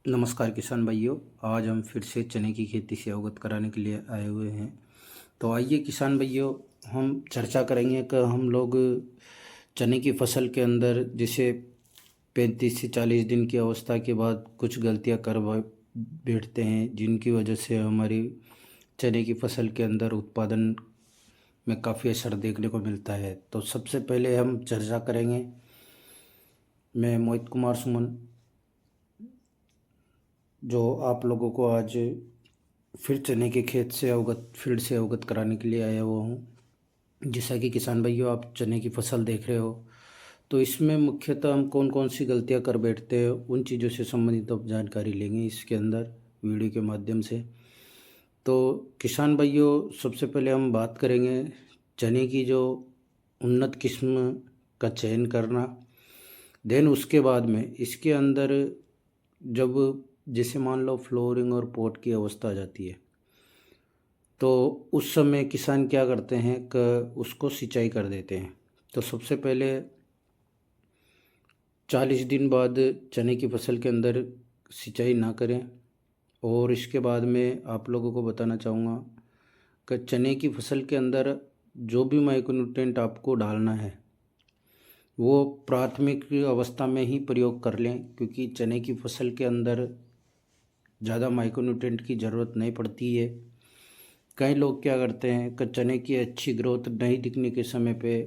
नमस्कार किसान भाइयों। आज हम फिर से चने की खेती से अवगत कराने के लिए आए हुए हैं। तो आइए किसान भाइयों, हम चर्चा करेंगे कि हम लोग चने की फसल के अंदर जैसे 35 से 40 दिन की अवस्था के बाद कुछ गलतियां बैठते हैं, जिनकी वजह से हमारी चने की फसल के अंदर उत्पादन में काफ़ी असर देखने को मिलता है। तो सबसे पहले हम चर्चा करेंगे। मैं मोहित कुमार सुमन, जो आप लोगों को आज फिर चने के खेत से अवगत फील्ड से अवगत कराने के लिए आया हुआ हूँ। जैसा कि किसान भाइयों, आप चने की फसल देख रहे हो, तो इसमें मुख्यतः हम कौन कौन सी गलतियाँ कर बैठते हैं, उन चीज़ों से संबंधित अब जानकारी लेंगे इसके अंदर वीडियो के माध्यम से। तो किसान भाइयों, सबसे पहले हम बात करेंगे चने की जो उन्नत किस्म का चयन करना। देन उसके बाद में इसके अंदर जब जैसे मान लो फ्लोरिंग और पॉट की अवस्था आ जाती है, तो उस समय किसान क्या करते हैं कि उसको सिंचाई कर देते हैं। तो सबसे पहले 40 दिन बाद चने की फसल के अंदर सिंचाई ना करें। और इसके बाद में आप लोगों को बताना चाहूँगा कि चने की फसल के अंदर जो भी माइक्रोन्यूट्रिएंट आपको डालना है वो प्राथमिक अवस्था में ही प्रयोग कर लें, क्योंकि चने की फसल के अंदर ज़्यादा माइक्रोन्यूट्रिएंट की ज़रूरत नहीं पड़ती है। कई लोग क्या करते हैं कि चने की अच्छी ग्रोथ नहीं दिखने के समय पे,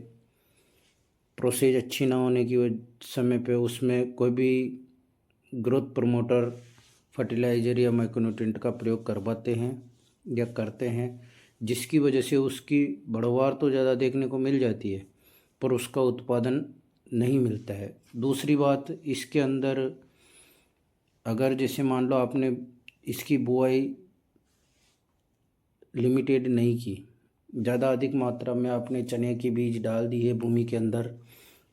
प्रोसेज अच्छी ना होने की समय पे उसमें कोई भी ग्रोथ प्रमोटर फर्टिलाइज़र या माइक्रोन्यूट्रिएंट का प्रयोग करवाते हैं या करते हैं, जिसकी वजह से उसकी बढ़वार तो ज़्यादा देखने को मिल जाती है पर उसका उत्पादन नहीं मिलता है। दूसरी बात, इसके अंदर अगर जैसे मान लो आपने इसकी बुआई लिमिटेड नहीं की, ज़्यादा अधिक मात्रा में आपने चने की बीज डाल दी है भूमि के अंदर,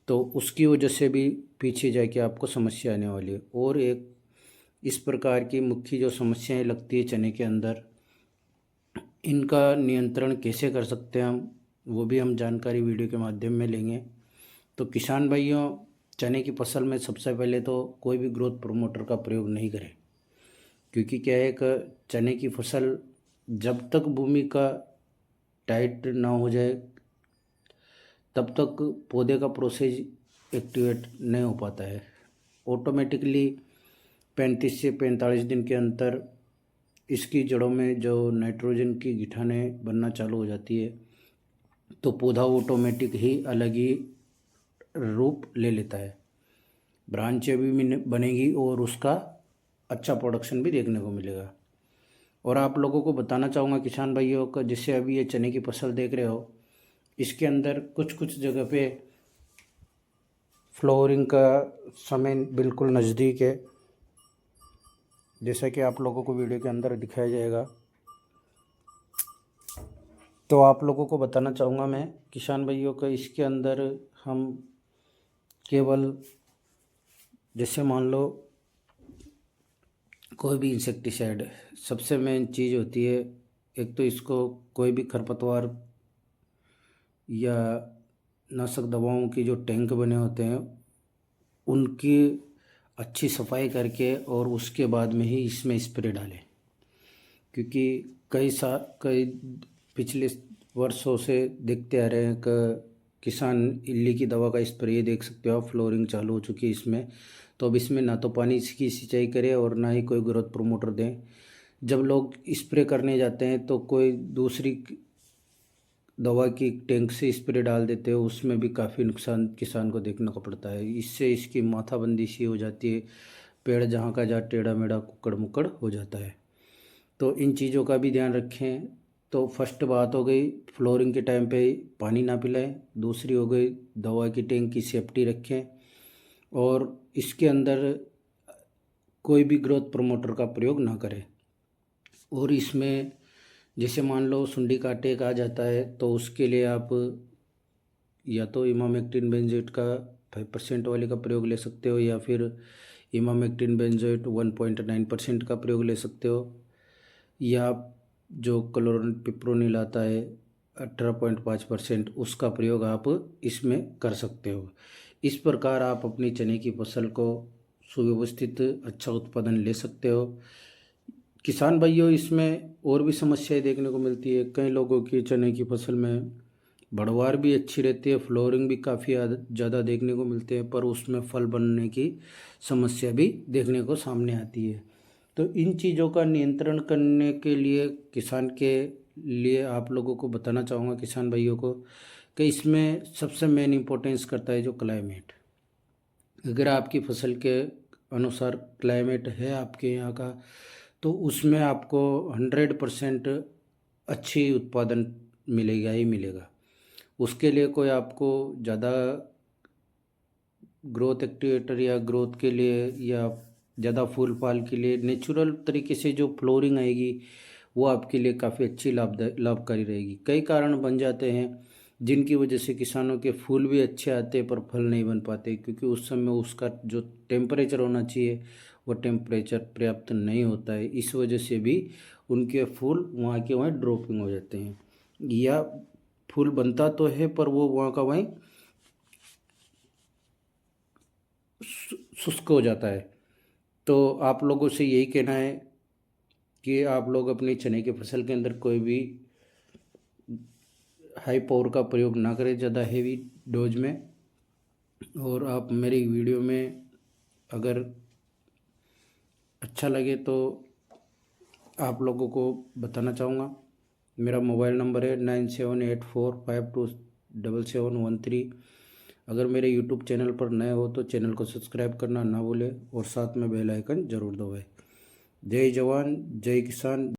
तो उसकी वजह से भी पीछे जाके आपको समस्या आने वाली है। और एक इस प्रकार की मुख्य जो समस्याएं लगती है चने के अंदर, इनका नियंत्रण कैसे कर सकते हैं हम, वो भी हम जानकारी वीडियो के माध्यम में लेंगे। तो किसान भाइयों, चने की फसल में सबसे पहले तो कोई भी ग्रोथ प्रमोटर का प्रयोग नहीं करें, क्योंकि क्या है कि चने की फसल जब तक भूमि का टाइट ना हो जाए तब तक पौधे का प्रोसेस एक्टिवेट नहीं हो पाता है। ऑटोमेटिकली 35 से 45 दिन के अंतर इसकी जड़ों में जो नाइट्रोजन की गिठानें बनना चालू हो जाती है, तो पौधा ऑटोमेटिक ही अलग ही रूप ले लेता है, ब्रांचें भी बनेगी और उसका अच्छा प्रोडक्शन भी देखने को मिलेगा। और आप लोगों को बताना चाहूँगा किसान भाइयों का, जिससे अभी ये चने की फसल देख रहे हो, इसके अंदर कुछ कुछ जगह पे फ्लोरिंग का समय बिल्कुल नज़दीक है, जैसा कि आप लोगों को वीडियो के अंदर दिखाया जाएगा। तो आप लोगों को बताना चाहूँगा मैं किसान भाइयों का, इसके अंदर हम केवल जैसे मान लो कोई भी इंसेक्टिसाइड, सबसे मेन चीज़ होती है, एक तो इसको कोई भी खरपतवार या नाशक दवाओं की जो टैंक बने होते हैं उनकी अच्छी सफाई करके और उसके बाद में ही इसमें स्प्रे डालें। क्योंकि कई पिछले वर्षों से देखते आ रहे हैं कि किसान इल्ली की दवा का स्प्रे, ये देख सकते हो आप, फ्लोरिंग चालू हो चुकी है इसमें। तो अब इसमें ना तो पानी की सिंचाई करें और ना ही कोई ग्रोथ प्रोमोटर दें। जब लोग स्प्रे करने जाते हैं तो कोई दूसरी दवा की टैंक से स्प्रे डाल देते हो, उसमें भी काफ़ी नुकसान किसान को देखने को पड़ता है। इससे इसकी माथाबंदी सी हो जाती है, पेड़ जहाँ का जहाँ टेढ़ा मेढ़ा कुकड़ मुकड़ हो जाता है। तो इन चीज़ों का भी ध्यान रखें। तो फर्स्ट बात हो गई, फ्लोरिंग के टाइम पे पानी ना पिलाएं। दूसरी हो गई, दवा की टैंक की सेफ्टी रखें और इसके अंदर कोई भी ग्रोथ प्रमोटर का प्रयोग ना करें। और इसमें जैसे मान लो सुंडी काटे का आ जाता है, तो उसके लिए आप या तो इमामेक्टिन बेंजोएट का 5% वाले का प्रयोग ले सकते हो, या फिर इमामेक्टिन बेंजोएट 1.9% का प्रयोग ले सकते हो, या जो क्लोरपिप्रोनिल आता है 18.5% उसका प्रयोग आप इसमें कर सकते हो। इस प्रकार आप अपनी चने की फसल को सुव्यवस्थित अच्छा उत्पादन ले सकते हो। किसान भाइयों, इसमें और भी समस्याएं देखने को मिलती है। कई लोगों की चने की फसल में बढ़वार भी अच्छी रहती है, फ्लोरिंग भी काफ़ी ज़्यादा देखने को मिलते हैं, पर उसमें फल बनने की समस्या भी देखने को सामने आती है। तो इन चीज़ों का नियंत्रण करने के लिए किसान के लिए आप लोगों को बताना चाहूँगा, किसान भाइयों को, कि इसमें सबसे मेन इम्पोर्टेंस करता है जो क्लाइमेट। अगर आपकी फसल के अनुसार क्लाइमेट है आपके यहाँ का, तो उसमें आपको 100% अच्छी उत्पादन मिलेगा ही मिलेगा। उसके लिए कोई आपको ज़्यादा ग्रोथ एक्टिवेटर या ग्रोथ के लिए या ज़्यादा फूल फाल के लिए नेचुरल तरीके से जो फ्लोरिंग आएगी वो आपके लिए काफ़ी अच्छी लाभकारी रहेगी। कई कारण बन जाते हैं जिनकी वजह से किसानों के फूल भी अच्छे आते हैं पर फल नहीं बन पाते, क्योंकि उस समय उसका जो टेम्परेचर होना चाहिए वो टेम्परेचर पर्याप्त नहीं होता है। इस वजह से भी उनके फूल वहाँ के वहीं ड्रॉपिंग हो जाते हैं, या फूल बनता तो है पर वो वहाँ का वहीं शुष्क हो जाता है। तो आप लोगों से यही कहना है कि आप लोग अपनी चने की फसल के अंदर कोई भी हाई पावर का प्रयोग ना करें ज़्यादा हेवी डोज में। और आप मेरी वीडियो में अगर अच्छा लगे तो आप लोगों को बताना चाहूँगा, मेरा मोबाइल नंबर है 9784527713। अगर मेरे यूट्यूब चैनल पर नए हो तो चैनल को सब्सक्राइब करना ना भूलें और साथ में बेल आइकन ज़रूर दबाएं। जय जवान जय किसान।